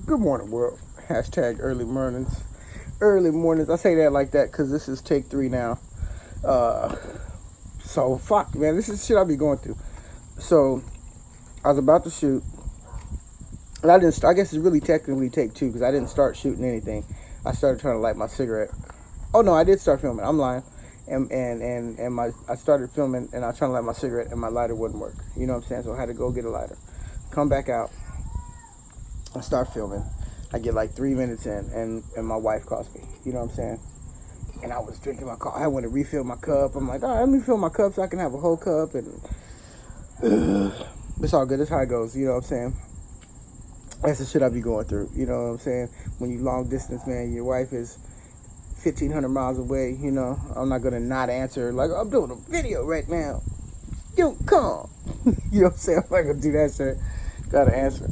Good morning, world. Hashtag early mornings. Early mornings. I say that like that because this is take 3 now. Uh, so fuck, man. This is shit I be going through. So I was about to shoot, and I didn't. I guess it's really technically take 2 because I didn't start shooting anything. I started trying to light my cigarette. Oh no, I did start filming. I'm lying. And I started filming and I was trying to light my cigarette and my lighter wouldn't work. You know what I'm saying? So I had to go get a lighter. Come back out. I start filming. I get like 3 minutes in, and my wife calls me. You know what I'm saying? And I was drinking my coffee. I went to refill my cup. I'm like, all right, let me fill my cup so I can have a whole cup. And it's all good. That's how it goes. You know what I'm saying? That's the shit I be going through. You know what I'm saying? When you long distance, man, your wife is 1,500 miles away. You know, I'm not going to not answer. Like, I'm doing a video right now. You come. You know what I'm saying? I'm not going to do that shit. Got to answer.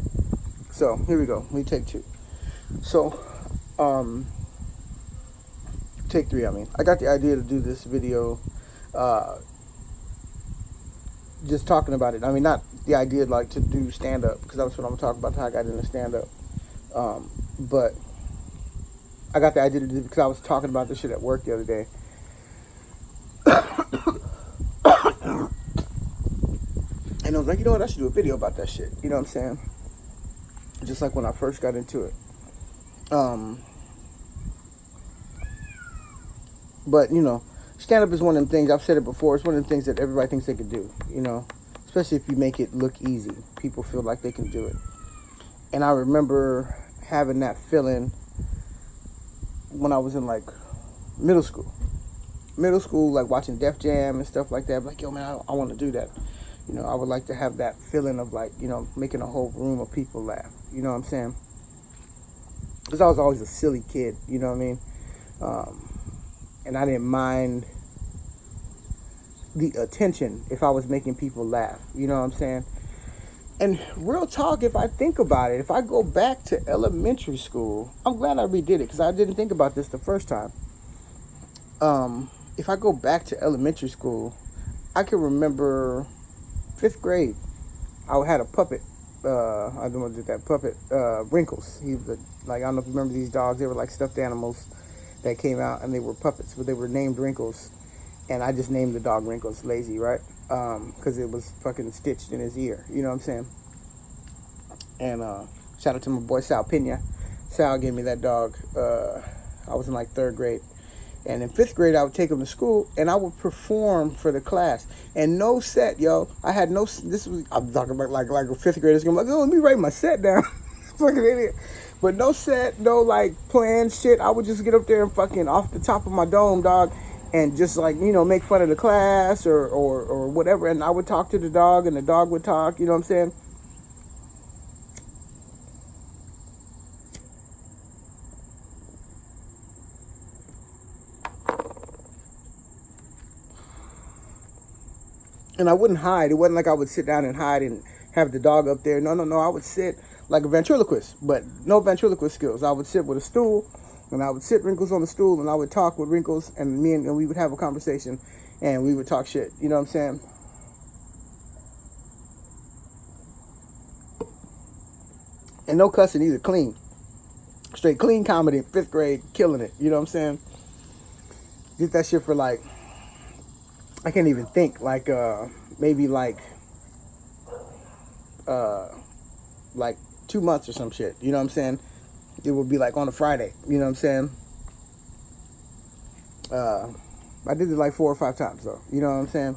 So, here we go. We take 2. So, take 3, I mean. I got the idea to do this video, just talking about it. I mean, not the idea, like, to do stand-up, because that's what I'm talking about, how I got into stand-up. But I got the idea to do it because I was talking about this shit at work the other day. And I was like, you know what, I should do a video about that shit. You know what I'm saying? Just like when I first got into it. But, you know, stand-up is one of them things, I've said it before, it's one of the things that everybody thinks they can do, you know, especially if you make it look easy. People feel like they can do it. And I remember having that feeling when I was in, like, middle school. Middle school, like, watching Def Jam and stuff like that. Like, yo, man, I want to do that. You know, I would like to have that feeling of, like, you know, making a whole room of people laugh. You know what I'm saying? Because I was always a silly kid, you know what I mean? And I didn't mind the attention if I was making people laugh. You know what I'm saying? And real talk, if I think about it, if I go back to elementary school, I'm glad I redid it because I didn't think about this the first time. If I go back to elementary school, I can remember 5th grade. I had a puppet. I don't know what did that puppet. Wrinkles. He was like, I don't know if you remember these dogs. They were like stuffed animals that came out, and they were puppets, but they were named Wrinkles. And I just named the dog Wrinkles, lazy, right? Because it was fucking stitched in his ear. You know what I'm saying? And shout out to my boy Sal Pena. Sal gave me that dog. I was in like 3rd grade. And in 5th grade, I would take him to school, and I would perform for the class. And no set, yo. I had no. This was I'm talking about like a 5th grader. I'm like, oh, let me write my set down. Fucking idiot. But no set, no like planned shit. I would just get up there and fucking off the top of my dome, dog, and just like, you know, make fun of the class or whatever. And I would talk to the dog, and the dog would talk. You know what I'm saying? And I wouldn't hide. It wasn't like I would sit down and hide and have the dog up there. No. I would sit like a ventriloquist, but no ventriloquist skills. I would sit with a stool, and I would sit Wrinkles on the stool, and I would talk with Wrinkles, and we would have a conversation, and we would talk shit. You know what I'm saying? And no cussing either. Clean. Straight clean comedy in 5th grade, killing it. You know what I'm saying? Did that shit for like, I can't even think, like maybe like 2 months or some shit. You know what I'm saying? It would be like on a Friday. You know what I'm saying? I did it like 4 or 5 times though. You know what I'm saying?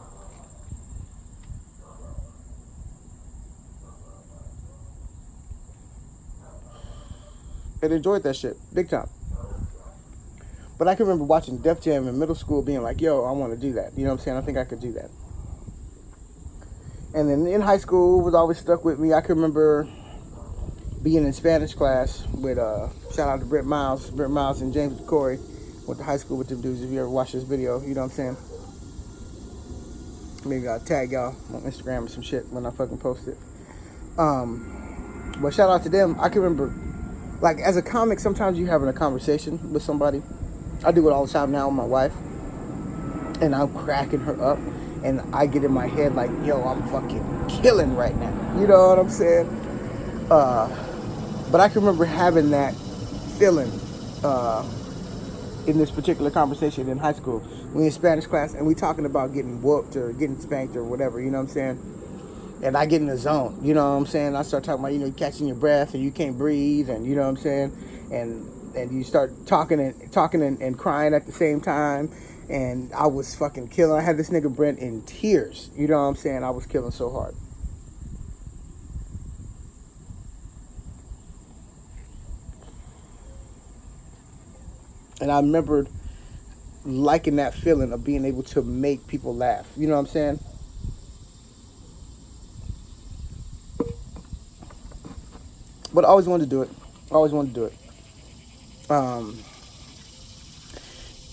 And enjoyed that shit big time. But I can remember watching Def Jam in middle school being like, yo, I want to do that. You know what I'm saying? I think I could do that. And then in high school, it was always stuck with me. I can remember being in Spanish class with, shout out to Brent Miles and James Corey. Went to high school with them dudes. If you ever watch this video, you know what I'm saying? Maybe I'll tag y'all on Instagram or some shit when I fucking post it. But shout out to them. I can remember, like, as a comic, sometimes you having a conversation with somebody. I do it all the time now with my wife, and I'm cracking her up, and I get in my head like, yo, I'm fucking killing right now. You know what I'm saying? But I can remember having that feeling in this particular conversation in high school. We in Spanish class and we talking about getting whooped or getting spanked or whatever, you know what I'm saying? And I get in the zone, you know what I'm saying? I start talking about, catching your breath and you can't breathe, and you know what I'm saying? And you start talking and crying at the same time. And I was fucking killing. I had this nigga Brent in tears, you know what I'm saying? I was killing so hard. And I remembered liking that feeling of being able to make people laugh. You know what I'm saying? But I always wanted to do it. I always wanted to do it.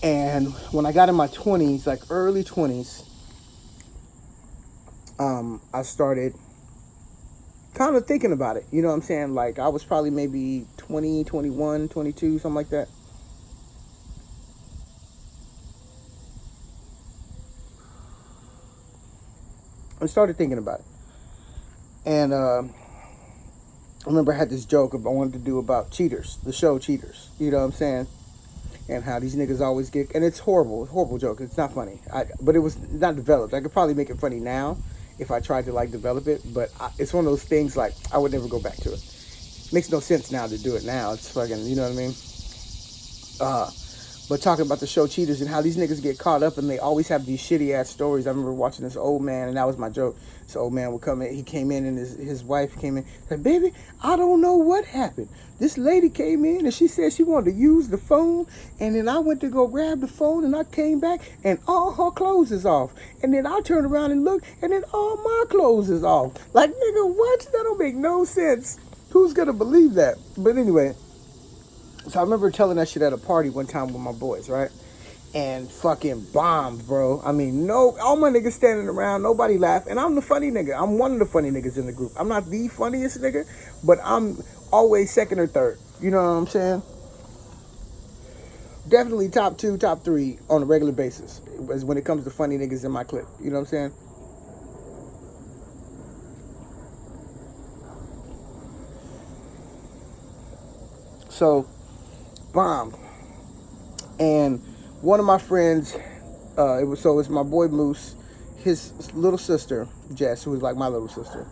And when I got in my 20s, like early 20s, I started kind of thinking about it. You know what I'm saying? Like I was probably maybe 20, 21, 22, something like that. I started thinking about it. And I remember I had this joke I wanted to do about Cheaters, the show Cheaters. You know what I'm saying? And how these niggas always get... And it's horrible joke. It's not funny. But it was not developed. I could probably make it funny now if I tried to, like, develop it. But it's one of those things, like, I would never go back to it. Makes no sense now to do it now. It's fucking... You know what I mean? But talking about the show Cheaters and how these niggas get caught up and they always have these shitty ass stories. I remember watching this old man, and that was my joke. This old man would come in, he came in and his wife came in, said, "Baby, I don't know what happened. This lady came in and she said she wanted to use the phone, and then I went to go grab the phone and I came back and all her clothes is off. And then I turned around and looked and then all my clothes is off." Like, nigga, what? That don't make no sense. Who's gonna believe that? But anyway, so I remember telling that shit at a party one time with my boys, right? And fucking bombed, bro. I mean, no, all my niggas standing around, nobody laughed. And I'm the funny nigga. I'm one of the funny niggas in the group. I'm not the funniest nigga, but I'm always second or third. You know what I'm saying? Definitely top 2, top 3 on a regular basis when it comes to funny niggas in my clique. You know what I'm saying? So, bombed. And one of my friends, it's my boy Moose, his little sister Jess, who was like my little sister,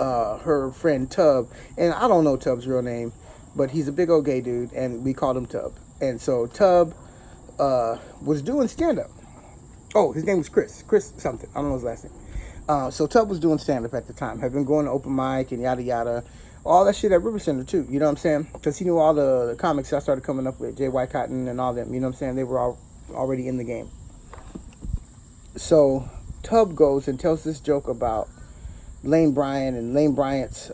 her friend Tub, and I don't know Tub's real name, but he's a big old gay dude, and we called him Tub. And so Tub was doing stand-up. Oh, his name was Chris something, I don't know his last name. So Tub was doing stand-up at the time, had been going to open mic and yada yada, all that shit at River Center too, you know what I'm saying? Because he knew all the comics I started coming up with, Jay White Cotton and all them, you know what I'm saying? They were all already in the game. So Tub goes and tells this joke about Lane Bryant and Lane Bryant's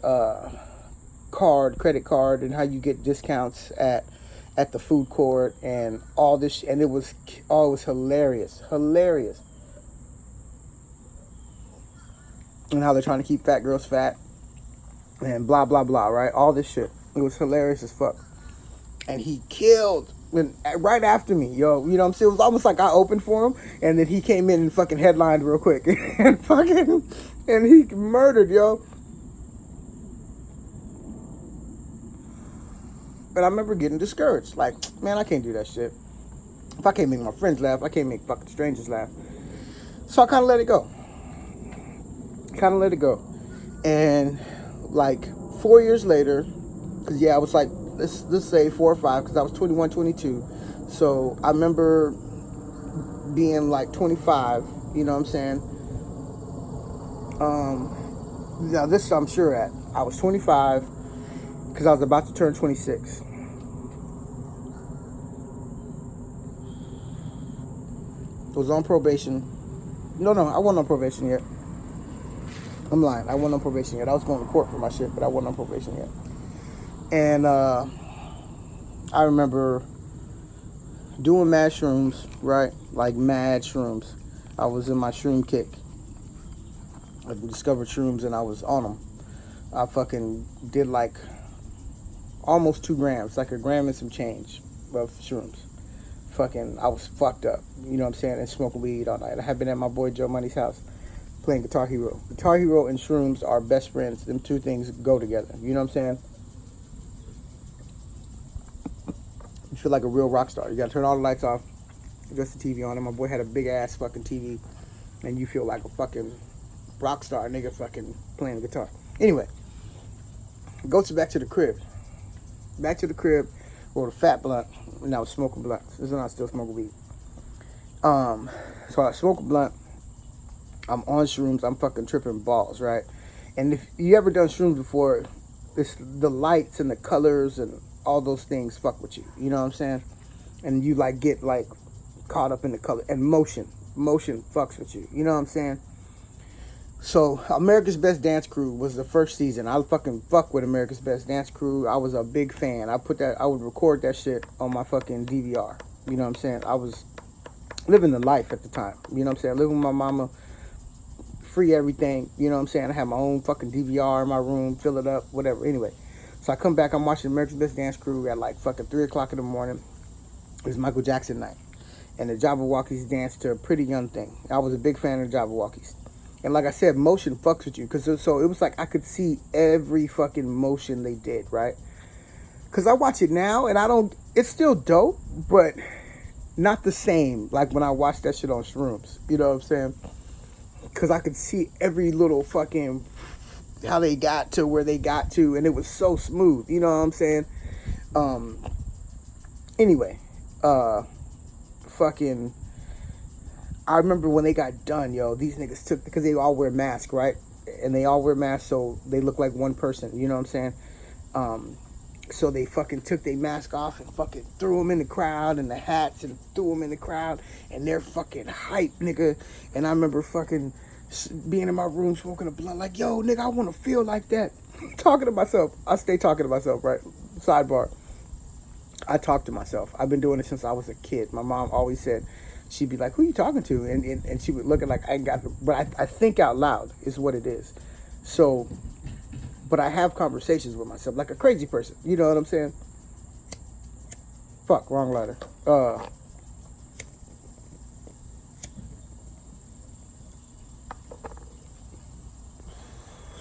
credit card, and how you get discounts at the food court and all this, and it was hilarious. And how they're trying to keep fat girls fat and blah blah blah, right? All this shit. It was hilarious as fuck. And he killed right after me, yo. You know what I'm saying? It was almost like I opened for him, and then he came in and fucking headlined real quick and he murdered, yo. But I remember getting discouraged. Like, man, I can't do that shit. If I can't make my friends laugh, I can't make fucking strangers laugh. So I kind of let it go. And like 4 years later, because I was like, let's say 4 or 5, because I was 21, 22. So I remember being like 25, you know what I'm saying? Now this I'm sure at. I was 25 because I was about to turn 26. I was on probation. No, I wasn't on probation yet. I'm lying. I wasn't on probation yet. I was going to court for my shit, but I wasn't on probation yet. And I remember doing mad shrooms, right? Like mad shrooms. I was in my shroom kick. I discovered shrooms and I was on them. I fucking did like almost 2 grams, like a gram and some change of shrooms. Fucking, I was fucked up, you know what I'm saying, and smoking weed all night. I had been at my boy Joe Money's house playing Guitar Hero. Guitar Hero and shrooms are best friends. Them two things go together, you know what I'm saying? feel like a real rock star. You gotta turn all the lights off, just the TV on. And my boy had a big ass fucking TV, and you feel like a fucking rock star nigga fucking playing the guitar. Anyway, back to the crib. Back to the crib, rolled a fat blunt, and I was smoking blunts. This is when I was still smoking weed. So I smoke a blunt. I'm on shrooms. I'm fucking tripping balls, right? And if you ever done shrooms before, it's the lights and the colors and all those things fuck with you. You know what I'm saying? And you like get like caught up in the color and motion. Motion fucks with you. You know what I'm saying? So America's Best Dance Crew was the first season. I fucking fuck with America's Best Dance Crew. I was a big fan. I would record that shit on my fucking DVR. You know what I'm saying? I was living the life at the time. You know what I'm saying? Living with my mama, free everything. You know what I'm saying? I had my own fucking DVR in my room, fill it up, whatever. Anyway, so I come back. I'm watching America's Best Dance Crew at like fucking 3 o'clock in the morning. It was Michael Jackson night, and the Jabberwockies danced to a Pretty Young Thing. I was a big fan of the Jabberwockies. And like I said, motion fucks with you. So it was like I could see every fucking motion they did, right? Because I watch it now, and it's still dope, but not the same like when I watched that shit on shrooms. You know what I'm saying? Because I could see every little fucking, how they got to where they got to, and it was so smooth. You know what I'm saying? Anyway, fucking... I remember when they got done, yo, these niggas took, because they all wear masks, right? And they all wear masks, so they look like one person, you know what I'm saying? So they fucking took their mask off and fucking threw them in the crowd, and the hats, and threw them in the crowd, and they're fucking hype, nigga. And I remember fucking being in my room smoking a blunt, like, yo, nigga, I want to feel like that. Talking to myself. I stay talking to myself, right? Sidebar. I talk to myself. I've been doing it since I was a kid. My mom always said, she'd be like, who you talking to? And she would look at like, I ain't got, but I think out loud is what it is. So, but I have conversations with myself like a crazy person. You know what I'm saying? Fuck, wrong lighter.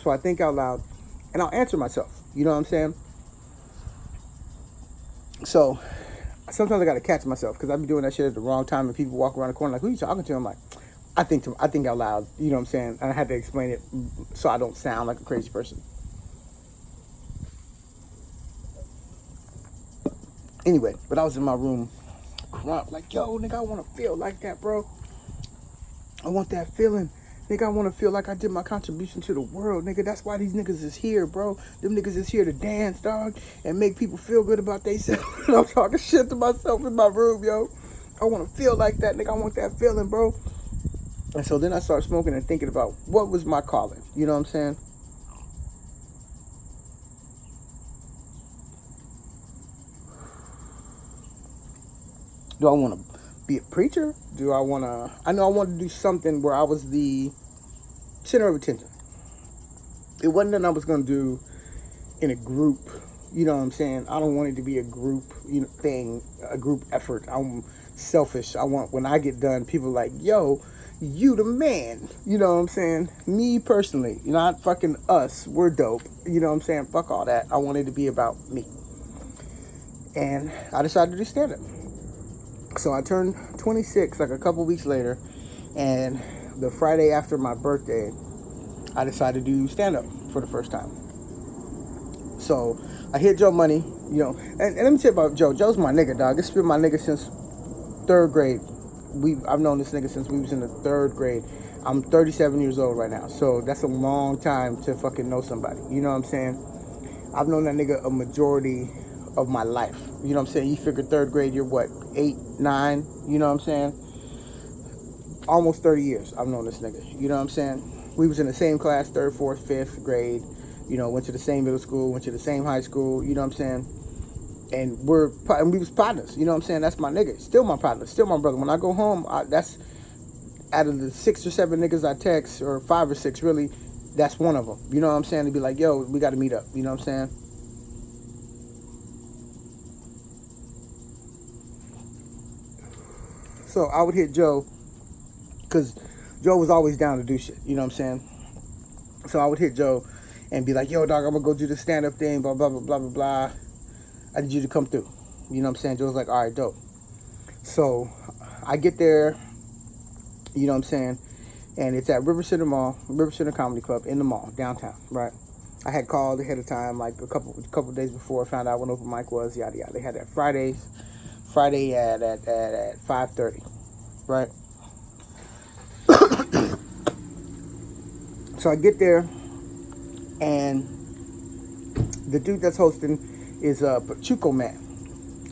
So I think out loud and I'll answer myself. You know what I'm saying? So sometimes I gotta catch myself because I be doing that shit at the wrong time, and people walk around the corner like, who you talking to? I'm like, I think out loud. You know what I'm saying? And I had to explain it so I don't sound like a crazy person. Anyway, but I was in my room, like, yo, nigga, I want to feel like that, bro. I want that feeling. Nigga, I want to feel like I did my contribution to the world, nigga. That's why these niggas is here, bro. Them niggas is here to dance, dog, and make people feel good about themselves. I'm talking shit to myself in my room, yo. I want to feel like that, nigga. I want that feeling, bro. And so then I started smoking and thinking about what was my calling. You know what I'm saying? Do I want to be a preacher? I know I wanted to do something where I was the center of attention. It wasn't that I was going to do in a group. You know what I'm saying? I don't want it to be a group, thing, a group effort. I'm selfish. I want, when I get done, people like, yo, you the man. You know what I'm saying? Me personally, not fucking us. We're dope. You know what I'm saying? Fuck all that. I want it to be about me. And I decided to do stand-up. So I turned 26 like a couple weeks later, and the Friday after my birthday, I decided to do stand-up for the first time. So I hit Joe Money, and let me tell you about Joe. Joe's my nigga, dog. This has been my nigga since 3rd grade. I've known this nigga since we was in the 3rd grade. I'm 37 years old right now, so that's a long time to fucking know somebody. You know what I'm saying? I've known that nigga a majority of my life. You know what I'm saying? You figure 3rd grade, you're what, 8, 9? You know what I'm saying? Almost 30 years I've known this nigga. You know what I'm saying? We was in the same class, 3rd, 4th, 5th grade. Went to the same middle school, went to the same high school. You know what I'm saying? And we was partners. You know what I'm saying? That's my nigga. Still my partner. Still my brother. When I go home, that's out of the 6 or 7 niggas I text, or 5 or 6 really, that's one of them. You know what I'm saying? To be like, yo, we got to meet up. You know what I'm saying? So I would hit Joe, because Joe was always down to do shit. You know what I'm saying? So I would hit Joe and be like, yo, dog, I'm going to go do the stand-up thing, blah, blah, blah, blah, blah, blah. I need you to come through. You know what I'm saying? Joe's like, all right, dope. So I get there, you know what I'm saying? And it's at River Center Mall, River Center Comedy Club in the mall, downtown, right? I had called ahead of time, like a couple days before, found out when open mic was, yada yada. They had that Friday at 5:30, right? So I get there, and the dude that's hosting is Pachuco Man,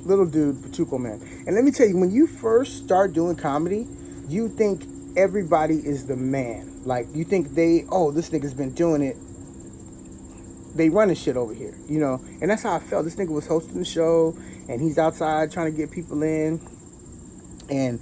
little dude, Pachuco Man. And let me tell you, when you first start doing comedy, you think everybody is the man. Like, you think this nigga's been doing it. They running shit over here, you know? And that's how I felt. This nigga was hosting the show, and he's outside trying to get people in. And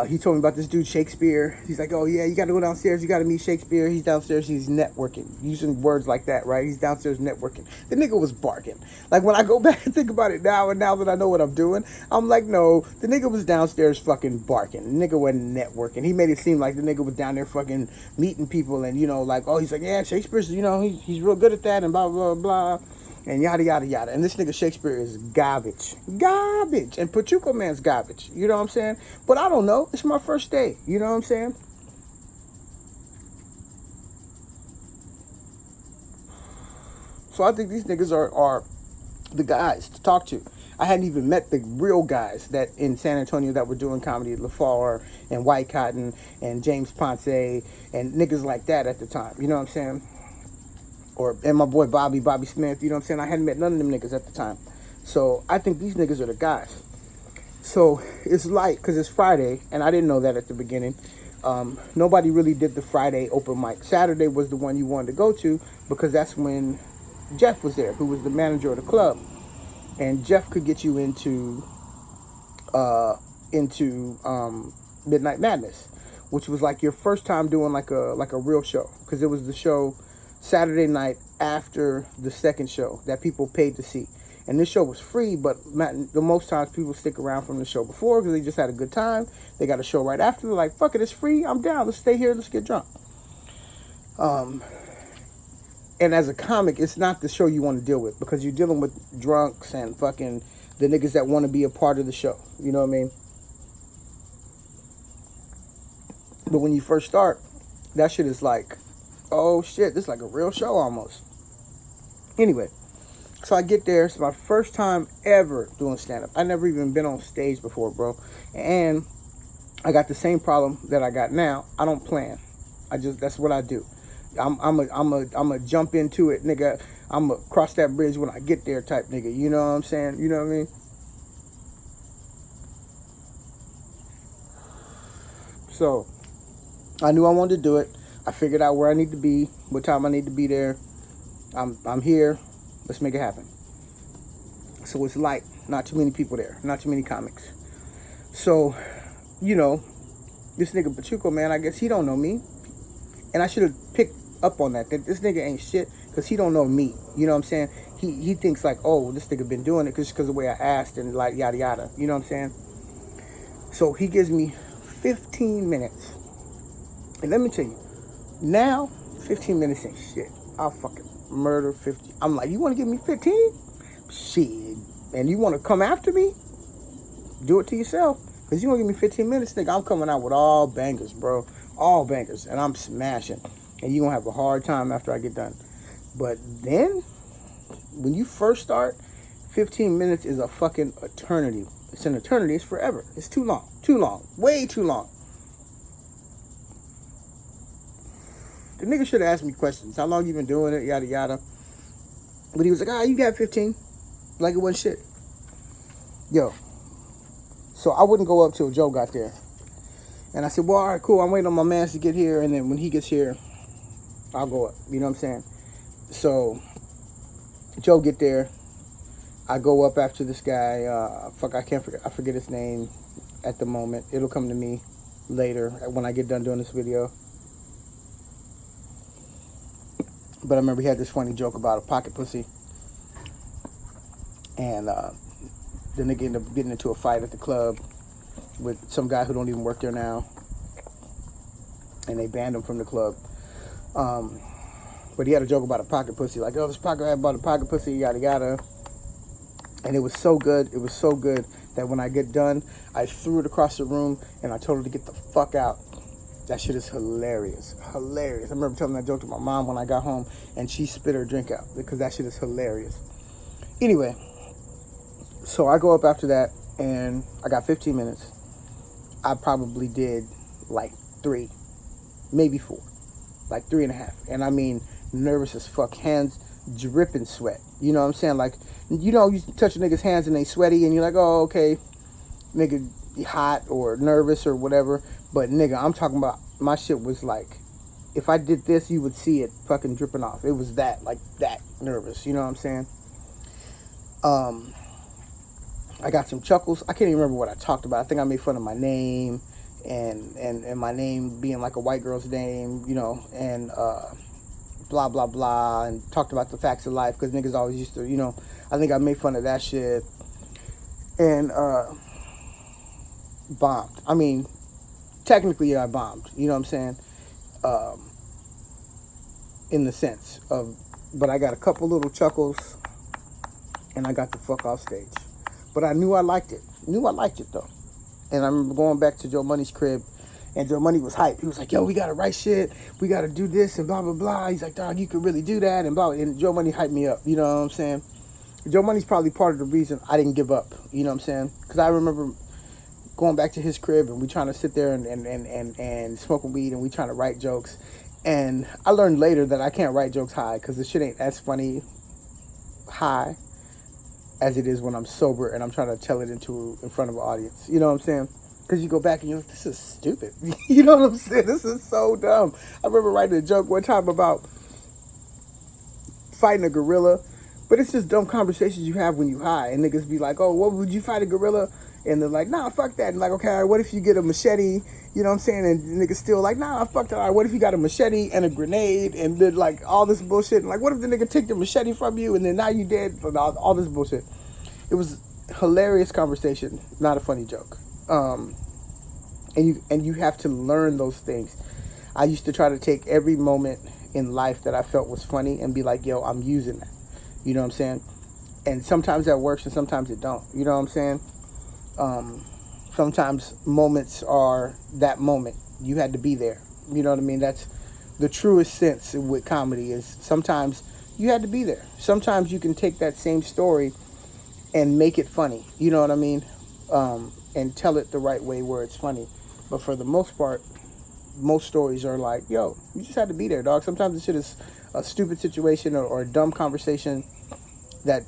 he told me about this dude, Shakespeare. He's like, oh, yeah, you got to go downstairs. You got to meet Shakespeare. He's downstairs. He's networking. Using words like that, right? He's downstairs networking. The nigga was barking. Like, when I go back and think about it now, and now that I know what I'm doing, I'm like, no, the nigga was downstairs fucking barking. The nigga wasn't networking. He made it seem like the nigga was down there fucking meeting people and, you know, like, oh, he's like, yeah, Shakespeare's, you know, he's real good at that and blah, blah, blah. And yada, yada, yada. And this nigga Shakespeare is garbage. Garbage. And Pachuco Man's garbage. You know what I'm saying? But I don't know. It's my first day. You know what I'm saying? So I think these niggas are the guys to talk to. I hadn't even met the real guys that in San Antonio that were doing comedy, LaFar and White Cotton and James Ponce and niggas like that at the time. You know what I'm saying? And my boy Bobby Smith, you know what I'm saying? I hadn't met none of them niggas at the time. So I think these niggas are the guys. So it's light because it's Friday, and I didn't know that at the beginning. Nobody really did the Friday open mic. Saturday was the one you wanted to go to because that's when Jeff was there, who was the manager of the club. And Jeff could get you into Midnight Madness, which was like your first time doing like a real show, because it was the show Saturday night after the second show that people paid to see. And this show was free, but the most times people stick around from the show before because they just had a good time. They got a show right after. They're like, fuck it, it's free. I'm down. Let's stay here. Let's get drunk. And as a comic, it's not the show you want to deal with because you're dealing with drunks and fucking the niggas that want to be a part of the show. You know what I mean? But when you first start, that shit is like, oh shit, this is like a real show almost. Anyway, so I get there. It's my first time ever doing stand-up. I never even been on stage before, bro. And I got the same problem that I got now. I don't plan. That's what I do. I'm a jump into it, nigga. I'm a cross that bridge when I get there type nigga. You know what I'm saying? You know what I mean? So I knew I wanted to do it. I figured out where I need to be, what time I need to be there. I'm here. Let's make it happen. So it's light. Not too many people there. Not too many comics. So, you know, this nigga Pachuco, man, I guess he don't know me. And I should have picked up on that this nigga ain't shit because he don't know me. You know what I'm saying? He thinks like, oh, this nigga been doing it because of the way I asked and like yada yada. You know what I'm saying? So he gives me 15 minutes. And let me tell you, now, 15 minutes ain't shit. I'll fucking murder 50. I'm like, you want to give me 15? Shit. And you want to come after me? Do it to yourself. Because you want to give me 15 minutes, nigga, I'm coming out with all bangers, bro. All bangers. And I'm smashing. And you're going to have a hard time after I get done. But then, when you first start, 15 minutes is a fucking eternity. It's an eternity. It's forever. It's too long. Too long. Way too long. The nigga should have asked me questions. How long you been doing it? Yada, yada. But he was like, you got 15. Like it wasn't shit. Yo. So I wouldn't go up till Joe got there. And I said, well, all right, cool. I'm waiting on my man to get here. And then when he gets here, I'll go up. You know what I'm saying? So Joe get there. I go up after this guy. I forget his name at the moment. It'll come to me later when I get done doing this video. But I remember he had this funny joke about a pocket pussy. And the nigga ended up getting into a fight at the club with some guy who don't even work there now. And they banned him from the club. But he had a joke about a pocket pussy. Like, oh, this pocket had about a pocket pussy, yada, yada. And it was so good. It was so good that when I get done, I threw it across the room and I told her to get the fuck out. That shit is hilarious. Hilarious. I remember telling that joke to my mom when I got home and she spit her drink out because that shit is hilarious. Anyway, so I go up after that and I got 15 minutes. I probably did like 3, maybe 4, like 3.5. And I mean, nervous as fuck, hands dripping sweat. You know what I'm saying? Like, you know, you touch a nigga's hands and they sweaty and you're like, oh, okay, nigga hot or nervous or whatever. But nigga, I'm talking about, my shit was like, if I did this, you would see it fucking dripping off. It was that, like that nervous. You know what I'm saying? I got some chuckles. I can't even remember what I talked about. I think I made fun of my name and my name being like a white girl's name, you know, and blah, blah, blah, and talked about the facts of life because niggas always used to, you know, I think I made fun of that shit and bombed. I mean, technically, yeah, I bombed, you know what I'm saying? In the sense of, but I got a couple little chuckles and I got the fuck off stage. But I knew I liked it. Though. And I remember going back to Joe Money's crib, and Joe Money was hyped. He was like, yo, we got to write shit. We got to do this and blah, blah, blah. He's like, dog, you could really do that and blah. And Joe Money hyped me up. You know what I'm saying? Joe Money's probably part of the reason I didn't give up. You know what I'm saying? Because I remember going back to his crib and we trying to sit there and smoking weed and we trying to write jokes. And I learned later that I can't write jokes high because the shit ain't as funny high as it is when I'm sober and I'm trying to tell it in front of an audience. You know what I'm saying? Because you go back and you're like, this is stupid. You know what I'm saying? This is so dumb. I remember writing a joke one time about fighting a gorilla, but it's just dumb conversations you have when you high. And niggas be like, oh, what would you fight a gorilla? And they're like, nah, fuck that. And like, okay, all right, what if you get a machete? You know what I'm saying? And niggas still like, nah, fuck that. All right, what if you got a machete and a grenade and did like all this bullshit? And like, what if the nigga take the machete from you and then now you dead? All this bullshit. It was hilarious conversation, not a funny joke. And you have to learn those things. I used to try to take every moment in life that I felt was funny and be like, yo, I'm using that. You know what I'm saying? And sometimes that works and sometimes it don't. You know what I'm saying? Sometimes moments are that moment. You had to be there. You know what I mean? That's the truest sense with comedy is sometimes you had to be there. Sometimes you can take that same story and make it funny. You know what I mean? And tell it the right way where it's funny. But for the most part, most stories are like, yo, you just had to be there, dog. Sometimes the shit is a stupid situation or a dumb conversation that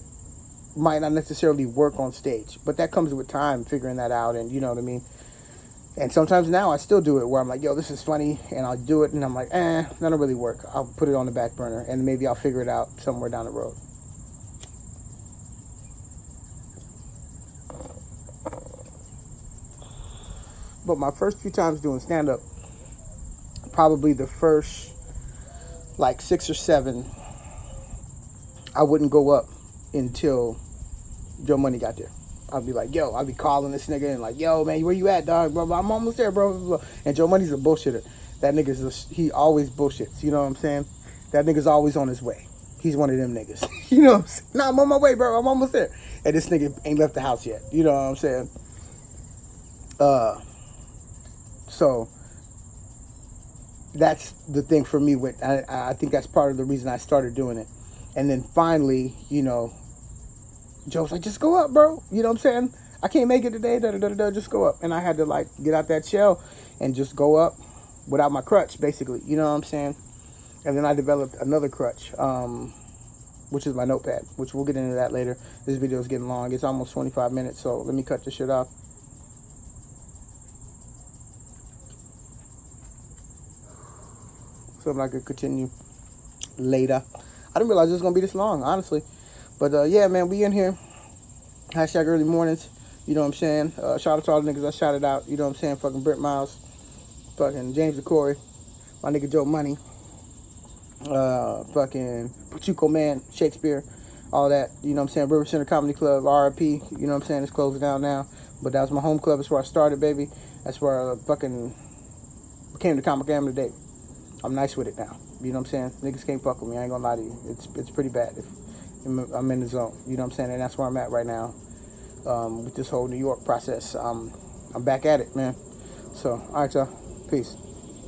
might not necessarily work on stage. But that comes with time, figuring that out, and you know what I mean? And sometimes now I still do it where I'm like, yo, this is funny, and I'll do it, and I'm like, that'll really work. I'll put it on the back burner, and maybe I'll figure it out somewhere down the road. But my first few times doing stand-up, probably the first, like, 6 or 7, I wouldn't go up until Joe Money got there. I'd be like, yo, I'd be calling this nigga and like, yo, man, where you at, dog? Blah, blah, I'm almost there, bro. Blah, blah. And Joe Money's a bullshitter. That nigga's, he always bullshits. You know what I'm saying? That nigga's always on his way. He's one of them niggas. You know what I'm saying? Nah, I'm on my way, bro. I'm almost there. And this nigga ain't left the house yet. You know what I'm saying? So that's the thing for me. With I think that's part of the reason I started doing it. And then finally, you know, Joe's like, just go up, bro. You know what I'm saying? I can't make it today. Just go up. And I had to like get out that shell and just go up without my crutch, basically. You know what I'm saying? And then I developed another crutch, which is my notepad, which we'll get into that later. This video is getting long. It's almost 25 minutes, so let me cut this shit off. So I could continue later. I didn't realize it was going to be this long, honestly. But, yeah, man, we in here. Hashtag early mornings. You know what I'm saying? Shout out to all the niggas I shouted out. You know what I'm saying? Fucking Brent Miles. Fucking James DeCory. My nigga Joe Money. Fucking Pachuco Man. Shakespeare. All that. You know what I'm saying? River Center Comedy Club. RIP. You know what I'm saying? It's closing down now. But that was my home club. That's where I started, baby. That's where I fucking became the comic am today. I'm nice with it now. You know what I'm saying? Niggas can't fuck with me. I ain't gonna lie to you. It's pretty bad. I'm in the zone. You know what I'm saying? And that's where I'm at right now with this whole New York process. I'm back at it, man. So, all right, y'all. Peace.